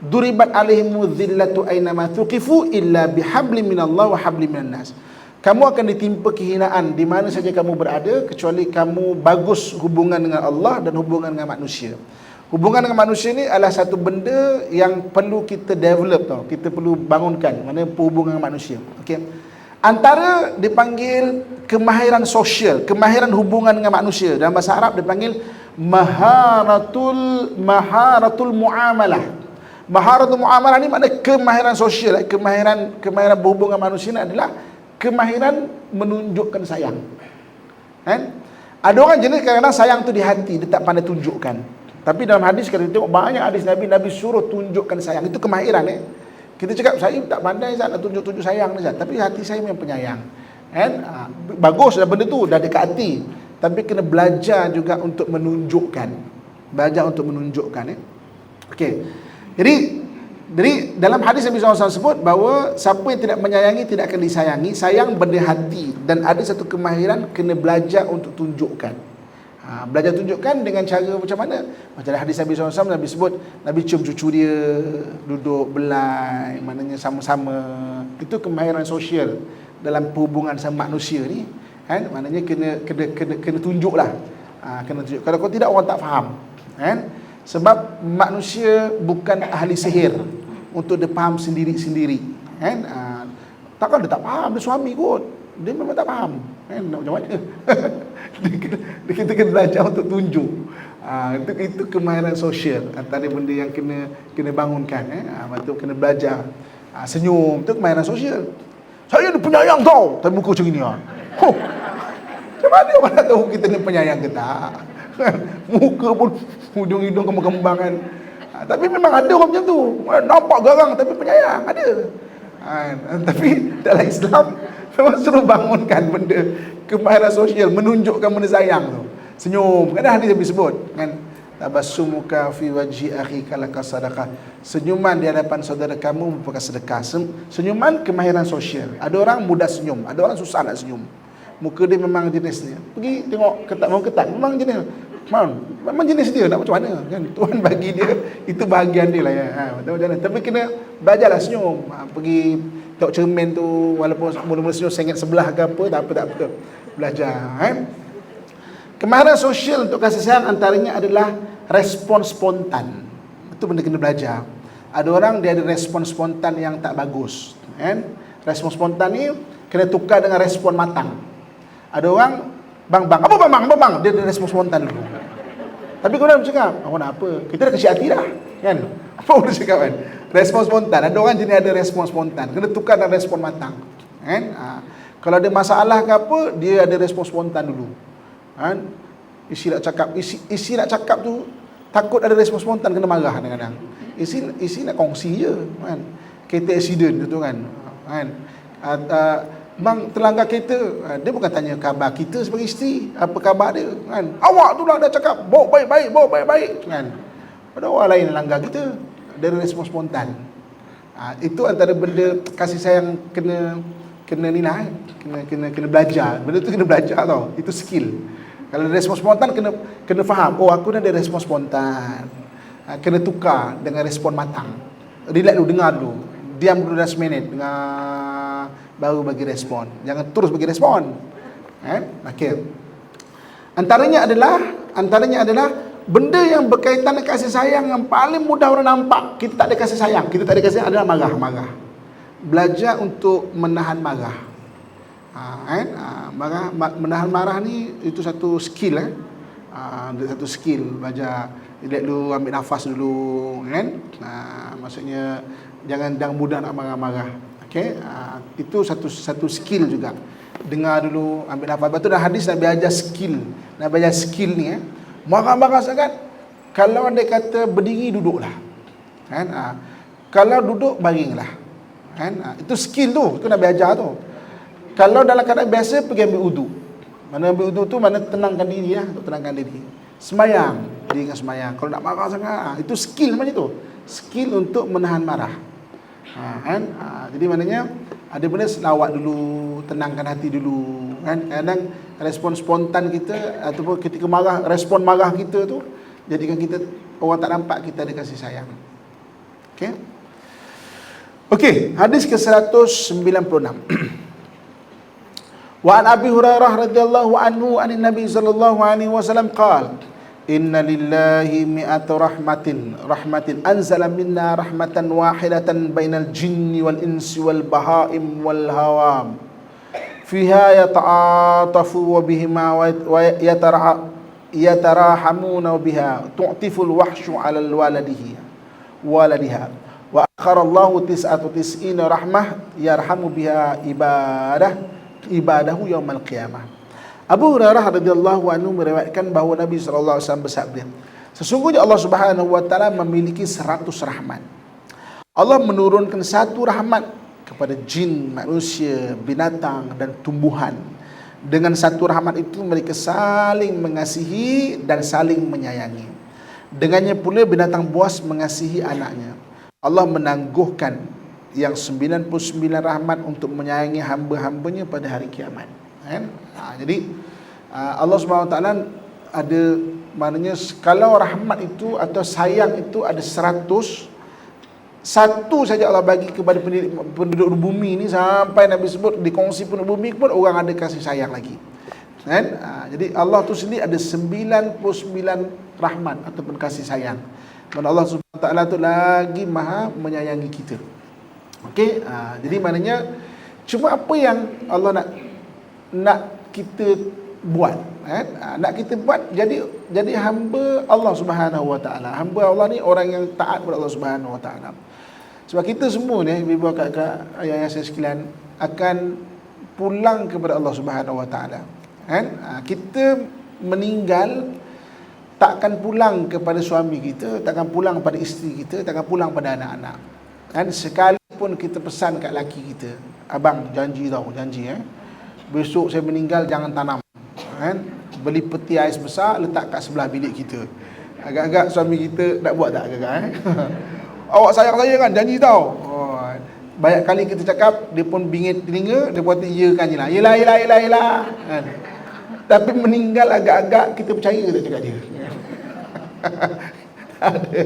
[SPEAKER 1] duribat alaihimu dhillatu aynama thuqifu illa bihabli minallah wa habli minan nas. Kamu akan ditimpa kehinaan di mana saja kamu berada, kecuali kamu bagus hubungan dengan Allah dan hubungan dengan manusia. Hubungan dengan manusia ni adalah satu benda yang perlu kita develop tau. Kita perlu bangunkan, mana perhubungan dengan manusia. Okey. Antara dipanggil kemahiran sosial, kemahiran hubungan dengan manusia. Dalam bahasa Arab dipanggil maharatul muamalah. Maharatul muamalah ni makna kemahiran sosial, kemahiran berhubungan dengan manusia ni adalah kemahiran menunjukkan sayang. Kan? Ada orang jenis kadang-kadang sayang tu di hati, dia tak pandai tunjukkan. Tapi dalam hadis kita tengok banyak hadis Nabi suruh tunjukkan sayang. Itu kemahiran. Kita cakap saya tak pandai nak tunjuk sayang ni, tapi hati saya memang penyayang. Kan? Bagus dah benda tu, dah dekat hati. Tapi kena belajar juga untuk menunjukkan. Belajar untuk menunjukkan. Okey. Jadi dalam hadis Nabi SAW sebut bahawa siapa yang tidak menyayangi tidak akan disayangi. Sayang benda hati, dan ada satu kemahiran kena belajar untuk tunjukkan. Belajar tunjukkan dengan cara macam mana? Macam hadis Nabi SAW, Nabi sebut Nabi cium cucu dia, duduk belai, maknanya sama-sama. Itu kemahiran sosial dalam perhubungan sama manusia ni. Kan? Maknanya kena tunjuklah. Kena tunjuk. Kalau kau tidak, orang tak faham. Kan? Sebab manusia bukan ahli sihir untuk dia faham sendiri-sendiri. Kan? Takkan dia tak faham, dia suami kot. Dia memang tak faham. Kan? Macam mana? Kita kena belajar untuk tunjuk. Itu kemahiran sosial. Antara benda yang kena bangunkan. Betul, kena belajar. Senyum, itu kemahiran sosial. Saya ni penyayang tau, tapi muka macam ni. Macam mana orang nak tahu kita ni penyayang ke tak? Muka pun hujung hidung kembang-kembang kan. Tapi memang ada orang macam tu. Nampak garang tapi penyayang. Ada. Tapi dalam Islam memang suruh bangunkan benda kemahiran sosial, menunjukkan benda sayang tu. Senyum, kadang hadis Nabi sebut kan, tabassumuka fi wajhi akhika laka sadaqah. Senyuman di hadapan saudara kamu merupakan sedekah. Senyuman kemahiran sosial. Ada orang mudah senyum, ada orang susah nak senyum. Muka dia memang jenis ni. Pergi tengok ketat memang jenis. Memang jenis dia, nak macam mana kan? Tuhan bagi dia, itu bahagian dia lah ya. Macam mana? Tapi kena belajarlah senyum. Pergi tengok cermin tu, walaupun mula-mula senyum sengit sebelah ke apa, tak apa. Belajar. Kemahiran sosial untuk kasih sayang antaranya adalah respon spontan. Itu benda kena belajar. Ada orang dia ada respon spontan yang tak bagus, kan? Respon spontan ni kena tukar dengan respon matang. Ada orang bang, apa bang, dia ada respon spontan dulu. Tapi kau dah cakap, nak apa? Kita dah kecil hati dah, kan? Apa boleh cakap kan? Respon spontan. Ada orang jenis ada respon spontan, kena tukar dengan respon matang, kan? Kalau ada masalah ke apa, dia ada respon spontan dulu, kan? Isi nak cakap tu takut ada respon spontan, kena marah kadang-kadang. Isi nak kongsi je, kan? Kereta accident tu kan, bang terlanggar kereta, dia bukan tanya khabar kita sebagai isteri, apa khabar dia, kan? Awak tu lah dah cakap bawa baik-baik, kan? Ada orang lain langgar kita, dia respon spontan. Itu antara benda kasih sayang kena ni lah, kena belajar. Benda tu kena belajar tau. Itu skill. Kalau respon spontan kena faham, oh aku dah ada respon spontan. Kena tukar dengan respon matang. Relax dulu, dengar dulu. Diam dulu 10 minit, dengar, baru bagi respon. Jangan terus bagi respon. Okey. Antaranya adalah benda yang berkaitan dengan kasih sayang yang paling mudah orang nampak. Kita tak ada kasih sayang. Kita tak ada kasih sayang adalah marah. Belajar untuk menahan marah. Menahan marah ni itu satu skill, satu skill. Belajar relax dulu, ambil nafas dulu, kan? Maksudnya jangan mudah nak marah-marah. Okey, itu satu skill juga. Dengar dulu, ambil nafas. Lepas tu dah hadis Nabi ajar skill. Nabi ajar skill ni, marah-marah sangat. Kalau dia kata berdiri, duduklah, kan? Kalau duduk, baringlah, kan? Itu skill tu, itu Nabi ajar tu. Kalau dalam keadaan biasa, pergi ambil wudu. Mana ambil wudu tu, mana tenangkan diri lah, untuk tenangkan diri. Semayang, diri dengan semayang. Kalau nak marah sangat, itu skill macam tu. Skill untuk menahan marah. Jadi maknanya ada benda selawat dulu, tenangkan hati dulu, kan? Kadang respon spontan kita ataupun ketika marah, respon marah kita tu jadikan kita, orang tak nampak kita ada kasih sayang. Okey, hadis ke-196. Wa an Abi Hurairah radhiyallahu anhu anin Nabi sallallahu alaihi wasallam qala inna lillahi mi'ata rahmatin anzala minna rahmatan wahidatan bainal jinni wal insi wal bahaim wal hawam fiha yata'atafu wa bihima wa yatarahamuna biha tu'tiful wahshu 'ala waladiha wa akhara Allahu 99 rahmah yarhamu biha ibadahu yaumal qiyamah. Abu Hurairah radhiyallahu anhu meriwayatkan bahawa Nabi sallallahu alaihi wasallam bersabda, sesungguhnya Allah Subhanahu wa taala memiliki 100 rahmat. Allah menurunkan satu rahmat kepada jin, manusia, binatang dan tumbuhan. Dengan satu rahmat itu mereka saling mengasihi dan saling menyayangi. Dengannya pula binatang buas mengasihi anaknya. Allah menangguhkan yang 99 rahmat untuk menyayangi hamba-hambanya pada hari kiamat. Jadi Allah Subhanahu Wa Taala ada, maknanya kalau rahmat itu atau sayang itu ada 100, satu saja Allah bagi kepada penduduk bumi ini, sampai Nabi sebut dikongsi penduduk bumi pun orang ada kasih sayang lagi, kan? Jadi Allah tu sendiri ada 99 rahmat ataupun kasih sayang. Dan Allah Subhanahu Wa Taala tu lagi maha menyayangi kita. Okey, jadi maknanya cuma apa yang Allah nak kita buat, nak kita buat jadi hamba Allah Subhanahu Wa Taala. Hamba Allah ni orang yang taat kepada Allah Subhanahu Wa Taala. Sebab kita semua ni, ibu kakak, ayah-ayah saya sekalian, akan pulang kepada Allah Subhanahu Wa Taala. Kita meninggal takkan pulang kepada suami kita, takkan pulang pada isteri kita, takkan pulang pada anak-anak. Sekalipun kita pesan kat laki kita, abang janji besok saya meninggal jangan tanam, beli peti ais besar letak kat sebelah bilik kita. Agak-agak suami kita nak buat tak agak-agak awak sayang saya kan, janji tau. Banyak kali kita cakap, dia pun bingit telinga, dia buat iyakan je lah, yelah. Tapi meninggal agak-agak kita percaya tak cakap dia. Ada.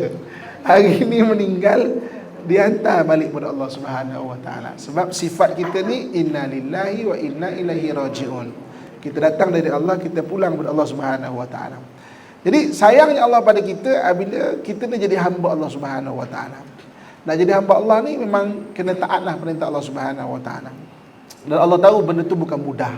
[SPEAKER 1] Hari ni meninggal, dihantar balik kepada Allah Subhanahu Wa Taala. Sebab sifat kita ni inna lillahi wa inna ilaihi raji'un. Kita datang dari Allah, kita pulang kepada Allah Subhanahu Wa Taala. Jadi sayangnya Allah pada kita apabila kita nak jadi hamba Allah Subhanahu Wa Taala. Nak jadi hamba Allah ni memang kena taatlah perintah Allah Subhanahu Wa Taala. Dan Allah tahu benda tu bukan mudah.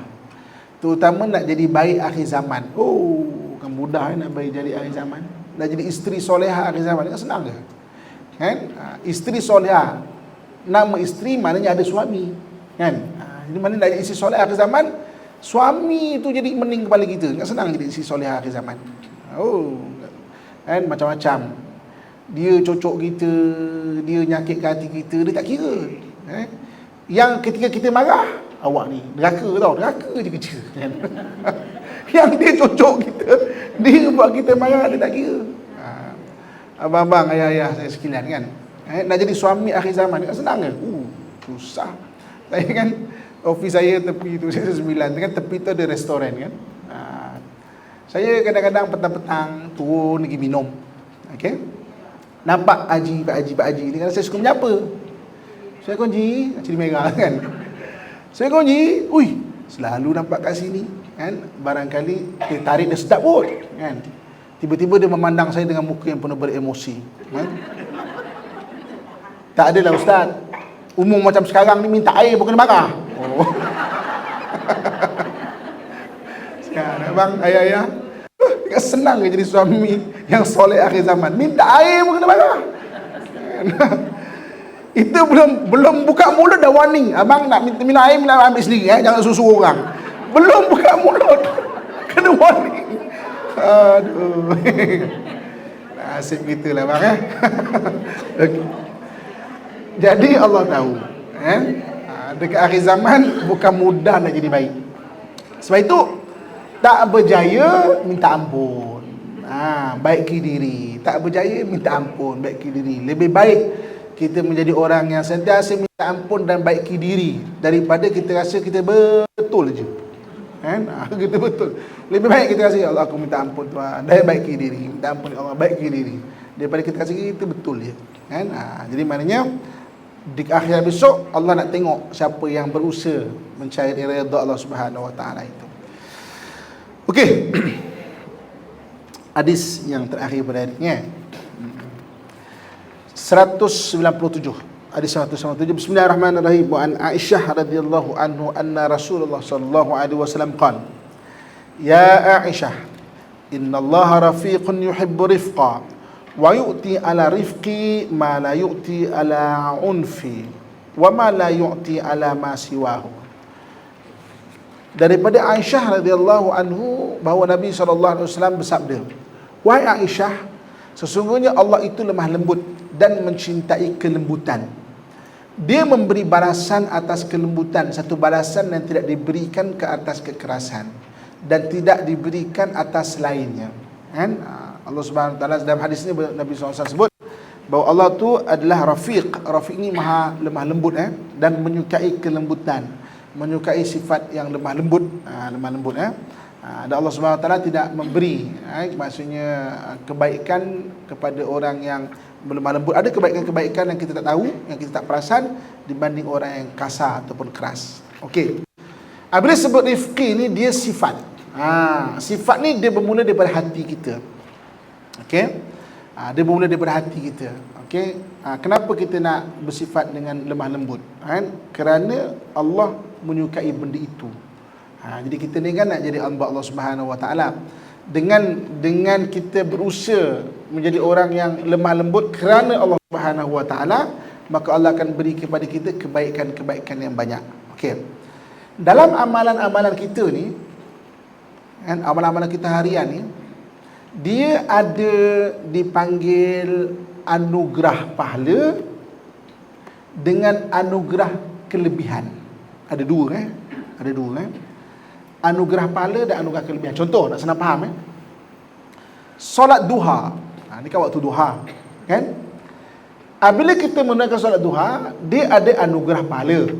[SPEAKER 1] Terutama nak jadi baik akhir zaman. Oh, bukan mudah nak baik jadi akhir zaman. Nak jadi isteri solehah akhir zaman kan senang ke? Kan? Isteri solehah. Nama isteri maknanya ada suami. Kan? Jadi mana nak jadi isteri solehah akhir zaman, suami tu jadi mening kepala kita. Kan senang jadi isteri solehah akhir zaman. Oh, kan macam-macam. Dia cocok kita, dia nyakitkan hati kita, dia tak kira. Yang ketika kita marah, awak ni neraka tau, neraka je kerja. Kan? Yang dia cocok kita, dia buat kita marah, dia tak kira. Abang-abang, ayah-ayah saya sekalian kan, nak jadi suami akhir zaman kan senang ke? Susah. Saya kan, ofis saya tepi tu, saya 9, kan tepi tu ada restoran kan. Saya kadang-kadang petang-petang turun pergi minum. Okey. Nampak Pak Haji ni, saya suka menyapa. Saya kunci, cili merah kan. Saya kunci, selalu nampak kat sini kan. Barangkali dia tarik dia sedap pun kan. Tiba-tiba dia memandang saya dengan muka yang penuh beremosi kan? Tak adalah ustaz, umum macam sekarang ni minta air pun kena marah. Sekarang abang, ayah-ayah, senang ke jadi suami yang soleh akhir zaman, minta air pun kena marah. Itu belum buka mulut dah warning. Abang nak minum air, ambil sendiri jangan susu orang. Belum buka mulut kena warning. Aduh. Nasib kita lah bang. Okay. Jadi Allah tahu dekat akhir zaman bukan mudah nak jadi baik. Sebab itu tak berjaya minta ampun, baiki diri. Tak berjaya minta ampun, baiki diri. Lebih baik kita menjadi orang yang sentiasa minta ampun dan baiki diri daripada kita rasa kita betul je kan. Kita betul. Lebih baik kita rasa, ya Allah aku minta ampun Tuhan, dan baiki diri, minta ampun ya Allah, baiki diri, daripada kita rasa kita betul je kan. Jadi maknanya di akhirat besok Allah nak tengok siapa yang berusaha mencari redha Allah Subhanahu Wa Taala itu. Okey. Hadis yang terakhir pada hari ini 197. Hadis 197. Bismillahirrahmanirrahim. Wa an Aisyah radhiyallahu anhu anna Rasulullah sallallahu alaihi wasallam qala, ya Aisyah, inna Allah rafiqun yuhibbu rifqa wa yu'ti ala rifqi ma la yu'ti ala unfi wa ma la yu'ti ala ma siwahu. Daripada Aisyah radhiyallahu anhu bahawa Nabi SAW bersabda, wahai Aisyah, sesungguhnya Allah itu lemah lembut dan mencintai kelembutan. Dia memberi balasan atas kelembutan, satu balasan yang tidak diberikan ke atas kekerasan dan tidak diberikan atas lainnya kan. Allah Subhanahu Wa Taala dalam hadis ini Nabi SAW sebut bahawa Allah tu adalah Rafiq. Rafiq ni maha lemah lembut dan menyukai kelembutan, menyukai sifat yang lemah lembut. Dan Allah Subhanahu Wa Taala tidak memberi maksudnya kebaikan kepada orang yang berlemah lembut. Ada kebaikan-kebaikan yang kita tak tahu, yang kita tak perasan dibanding orang yang kasar ataupun keras. Okey. Apabila sebut rifqi ni dia sifat. Sifat ni dia bermula daripada hati kita. Okey. Dia bermula daripada hati kita. Okey. Kenapa kita nak bersifat dengan lemah lembut? Kerana Allah menyukai benda itu. Jadi kita ni kan nak jadi hamba Allah Subhanahu Wa Taala. Dengan kita berusaha menjadi orang yang lemah lembut kerana Allah Subhanahu Wa Taala, maka Allah akan beri kepada kita kebaikan-kebaikan yang banyak. Okey. Dalam amalan-amalan kita ni, amalan-amalan kita harian ni, dia ada dipanggil anugerah pahala dengan anugerah kelebihan. Ada dua Ada dua anugerah pahala dan anugerah kelebihan. Contoh nak senang faham solat duha. Ni kan waktu duha kan. Apabila kita menggunakan solat duha, dia ada anugerah pahala,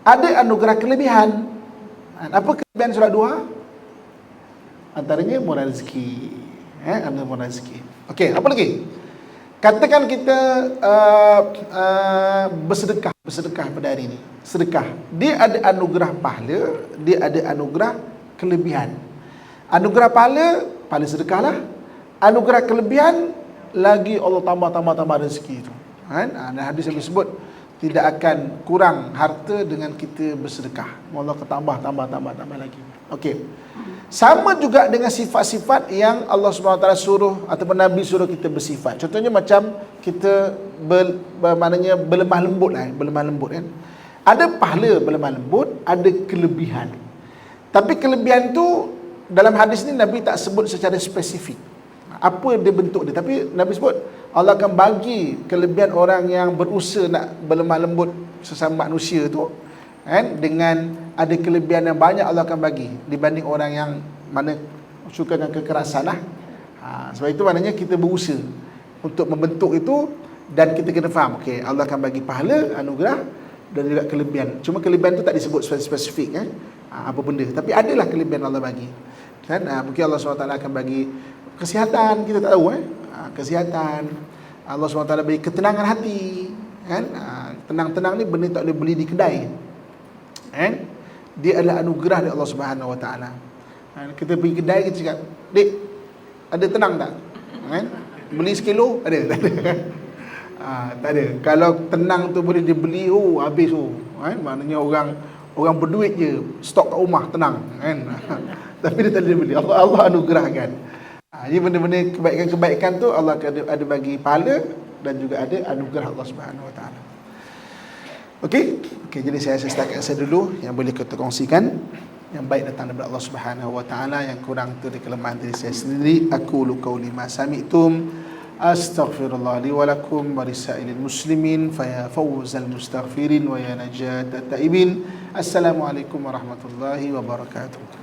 [SPEAKER 1] ada anugerah kelebihan. Apa kelebihan solat duha? Antaranya murah rezeki. Ada murah rezeki. Okey, apa lagi? Katakan kita bersedekah pada hari ini. Sedekah, dia ada anugerah pahala, dia ada anugerah kelebihan. Anugerah pahala pahala sedekah lah. Anugerah kelebihan lagi Allah tambah rezeki tu. Kan? Dan hadis yang disebut tidak akan kurang harta dengan kita bersedekah. Allah akan tambah lagi. Okey. Sama juga dengan sifat-sifat yang Allah SWT suruh ataupun Nabi suruh kita bersifat. Contohnya macam kita berlemah lembut kan. Ada pahala berlemah lembut, ada kelebihan. Tapi kelebihan tu dalam hadis ni Nabi tak sebut secara spesifik apa dia bentuk dia, tapi Nabi sebut Allah akan bagi kelebihan orang yang berusaha nak berlemah lembut sesama manusia tu kan, dengan ada kelebihan yang banyak Allah akan bagi dibanding orang yang mana suka dengan kekerasan lah. Sebab itu maknanya kita berusaha untuk membentuk itu, dan kita kena faham, okey, Allah akan bagi pahala, anugerah dan juga kelebihan. Cuma kelebihan tu tak disebut spesifik kan, apa benda, tapi adalah kelebihan Allah bagi kan. Mungkin Allah SWT akan bagi kesihatan, kita tak tahu kesihatan. Allah SWT bagi ketenangan hati kan. Tenang-tenang ni benda tak boleh beli di kedai kan. Dia adalah anugerah dari Allah Subhanahu Wa Taala. Kita pergi kedai, kita cakap, "Dik, ada tenang tak?" Kan? Beli sekilo ada tak ada kan? Tak ada. Kalau tenang tu boleh dibeli, habis kan. Maknanya orang berduit je, stok kat rumah tenang kan. Tapi dia tak boleh beli. Allah anugerahkan. Jadi benda-benda kebaikan-kebaikan tu Allah ada bagi pahala dan juga ada anugerah Allah Subhanahu Wa Taala. Okey, jadi saya setakat saya dulu yang boleh kita kongsikan. Yang baik datang daripada Allah Subhanahu Wa Taala, yang kurang tu dari kelemahan diri saya sendiri. Aqulu qauli ma sami'tum, astaghfirullah li wa lakum wa lisairil muslimin fa ya fawzal mustaghfirin wa ya najat at-taibin. Assalamualaikum warahmatullahi wabarakatuh.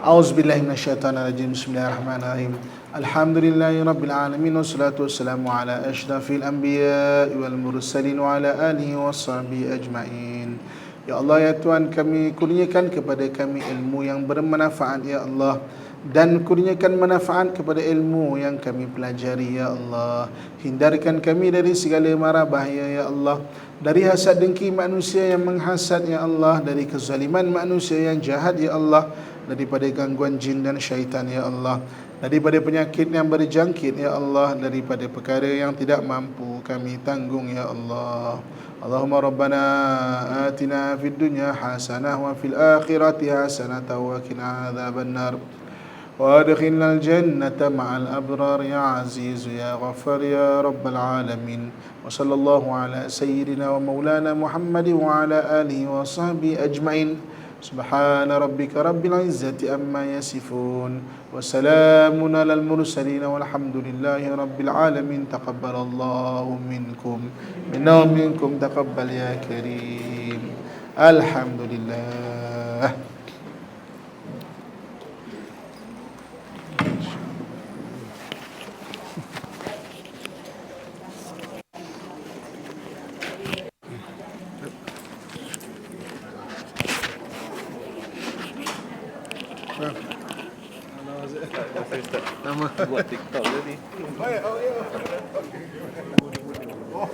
[SPEAKER 1] A'udzubillahi minasyaitonir rajim. Bismillahirrahmanirrahim. Alhamdulillahi rabbil alamin, wassalatu wassalamu ala asyrafil anbiya'i wal mursalin wa ala alihi washabihi ajmain. Ya Allah, ya Tuhan kami, kurniakan kepada kami ilmu yang bermanfaat ya Allah, dan kurniakan manfaat kepada ilmu yang kami pelajari ya Allah. Hindarkan kami dari segala mara bahaya ya Allah, dari hasad dengki manusia yang menghasad ya Allah, dari kezaliman manusia yang jahat ya Allah, daripada gangguan jin dan syaitan ya Allah, daripada penyakit yang berjangkit ya Allah, daripada perkara yang tidak mampu kami tanggung ya Allah. Allahumma rabbana atina fid dunya hasanah wa fil akhirati hasanah wa qina adzabannar wa adkhilnal jannata ma'al abrar ya aziz ya ghaffar ya rabbal alamin. Wa sallallahu ala sayyidina wa maulana Muhammad wa ala alihi wa sahbihi ajmain. Subhana rabbika rabbil izzati amma yasifun wa salamun alal mursalin walhamdulillahi rabbil alamin. Taqabbalallahu minkum minna wa minkum taqabbal ya karim. Alhamdulillah. Nama buat TikTok tadi. Oh ya. Oh,